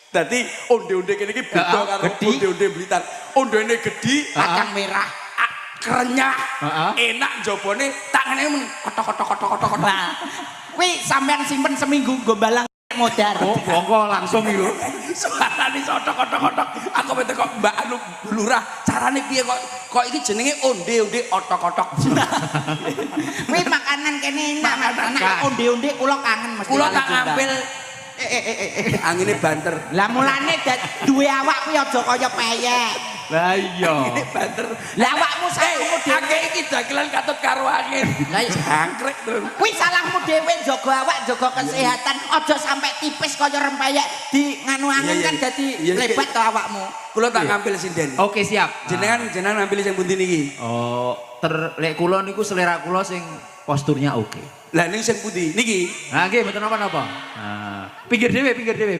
Dadi onde-onde kene iki beda karo onde-onde Blitar. Ondene gedhi, kacang merah, krenyah, enak njabane tangane men kotok-kotok. nah kuwi sampean simpen seminggu nggo balang modar Oh, bongko langsung iku. suarane kotok-kotok. Aku mete kok Mbak anu lurah, carane piye kok iki jenenge onde-onde otok-otok. kuwi makanan kene enak anak onde-onde kula kangen mesti Kula tak ngambil angine banter. lah mulane duwe awak kuwi aja kaya peyek Lah iya. Angine banter. lah awakmu salahmu dhewe Akeh iki dagelan katut karo angin. lah Jangkrik terus. kuwi salahmu dhewe jaga awak jaga kesehatan aja sampai tipis kaya rempeyek di nganu angin kan dadi lebat to awakmu Kula tak ngambil sinden. Oke, siap. Jenengan ngambil sing pundi niki? Oh, lek kula niku selera kula sing posturnya oke. Lah ning sing pundi niki? Nah, nggih mboten napa-napa. Nah, pinggir dhewe.